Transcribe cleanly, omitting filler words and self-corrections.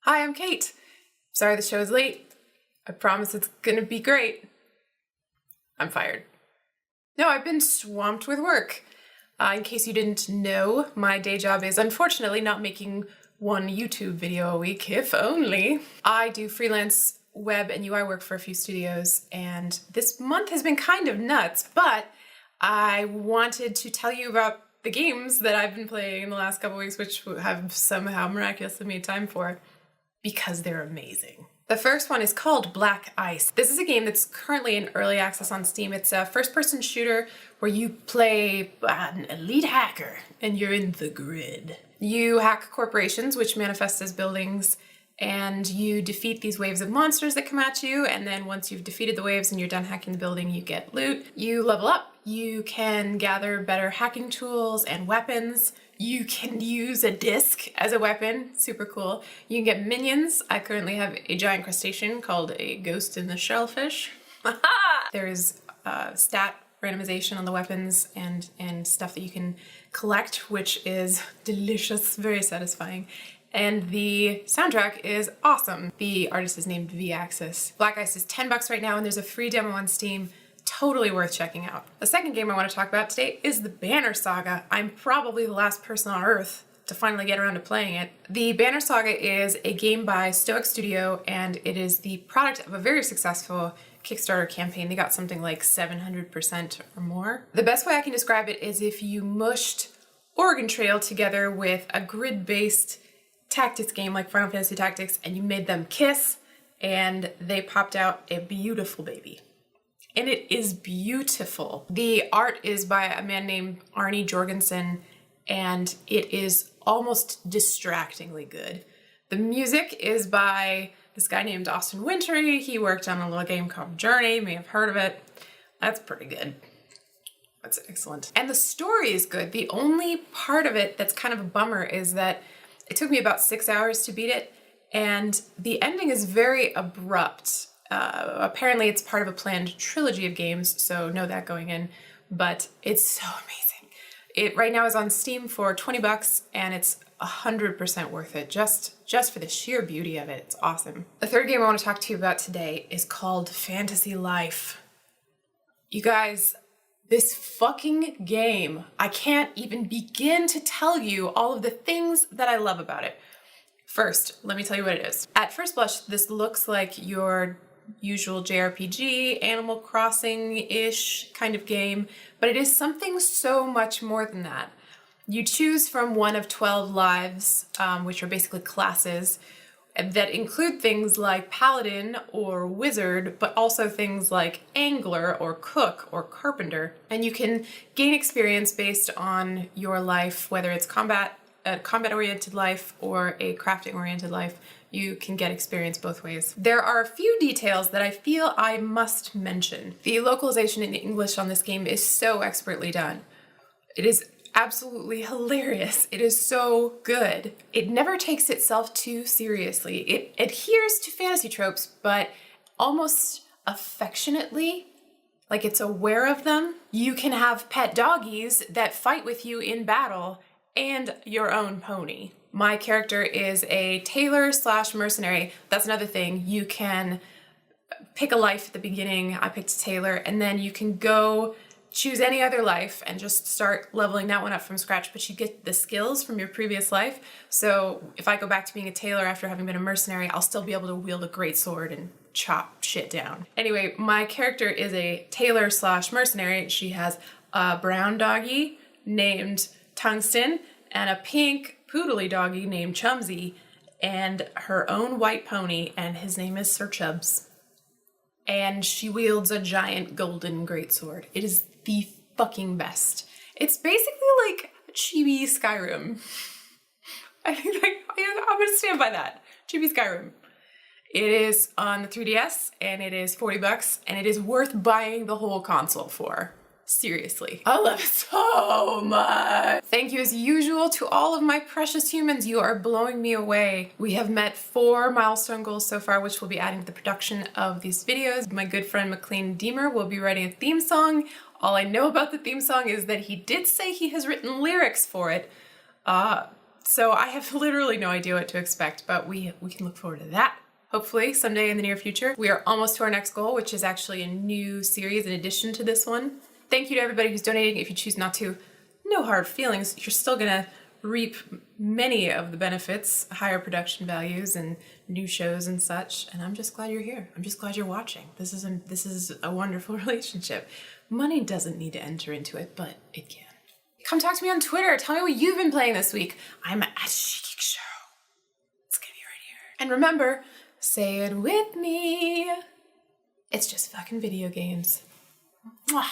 Hi, I'm Kate. Sorry the show is late. I promise it's gonna be great. I'm fired. No, I've been swamped with work. In case you didn't know, my day job is unfortunately not making one YouTube video a week, if only. I do freelance web and UI work for a few studios, and this month has been kind of nuts, but I wanted to tell you about the games that I've been playing in the last couple weeks, which have somehow miraculously made time for, because they're amazing. The first one is called Black Ice. This is a game that's currently in early access on Steam. It's a first-person shooter where you play an elite hacker and you're in the grid. You hack corporations, which manifest as buildings, and you defeat these waves of monsters that come at you, and then once you've defeated the waves and you're done hacking the building, you get loot. You level up. You can gather better hacking tools and weapons. You can use a disc as a weapon, super cool. You can get minions. I currently have a giant crustacean called a ghost in the shellfish. There's stat randomization on the weapons and stuff that you can collect, which is delicious, very satisfying. And the soundtrack is awesome. The artist is named V-Axis. Black Ice is $10 right now, and there's a free demo on Steam. Totally worth checking out. The second game I want to talk about today is the Banner Saga. I'm probably the last person on earth to finally get around to playing it. The Banner Saga is a game by Stoic Studio, and it is the product of a very successful Kickstarter campaign. They got something like 700% or more. The best way I can describe it is if you mushed Oregon Trail together with a grid-based tactics game like Final Fantasy Tactics, and you made them kiss, and they popped out a beautiful baby. And it is beautiful. The art is by a man named Arne Jorgensen, and it is almost distractingly good. The music is by this guy named Austin Wintory. He worked on a little game called Journey, may have heard of it. That's pretty good. That's excellent. And the story is good. The only part of it that's kind of a bummer is that it took me about 6 hours to beat it, and the ending is very abrupt. Apparently it's part of a planned trilogy of games, so know that going in, but it's so amazing. It right now is on Steam for $20 and it's 100% worth it, just for the sheer beauty of it. It's awesome. The third game I want to talk to you about today is called Fantasy Life. You guys, this fucking game, I can't even begin to tell you all of the things that I love about it. First, let me tell you what it is. At first blush, this looks like your usual JRPG, Animal Crossing-ish kind of game, but it is something so much more than that. You choose from one of 12 lives, which are basically classes, that include things like Paladin or Wizard, but also things like Angler or Cook or Carpenter. And you can gain experience based on your life, whether it's a combat-oriented life or a crafting-oriented life. You can get experience both ways. There are a few details that I feel I must mention. The localization in English on this game is so expertly done. It is absolutely hilarious. It is so good. It never takes itself too seriously. It adheres to fantasy tropes, but almost affectionately, like it's aware of them. You can have pet doggies that fight with you in battle and your own pony. My character is a tailor / mercenary. That's another thing. You can pick a life at the beginning. I picked a tailor, and then you can go choose any other life and just start leveling that one up from scratch, but you get the skills from your previous life. So if I go back to being a tailor after having been a mercenary, I'll still be able to wield a great sword and chop shit down. Anyway, my character is a tailor / mercenary. She has a brown doggy named Tungsten and a pink poodly doggy named Chumsy, and her own white pony, and his name is Sir Chubbs. And she wields a giant golden greatsword. It is the fucking best. It's basically like chibi Skyrim. I think I'm gonna stand by that. Chibi Skyrim. It is on the 3DS, and it is $40, and it is worth buying the whole console for. Seriously. I love it so much. Thank you as usual to all of my precious humans. You are blowing me away. We have met 4 milestone goals so far, which we'll be adding to the production of these videos. My good friend McLean Deemer will be writing a theme song. All I know about the theme song is that he did say he has written lyrics for it. So I have literally no idea what to expect, but we can look forward to that. Hopefully someday in the near future. We are almost to our next goal, which is actually a new series in addition to this one. Thank you to everybody who's donating. If you choose not to, no hard feelings. You're still gonna reap many of the benefits, higher production values and new shows and such. And I'm just glad you're here. I'm just glad you're watching. This is a wonderful relationship. Money doesn't need to enter into it, but it can. Come talk to me on Twitter. Tell me what you've been playing this week. I'm at Geek Show. It's gonna be right here. And remember, say it with me. It's just fucking video games. Mwah.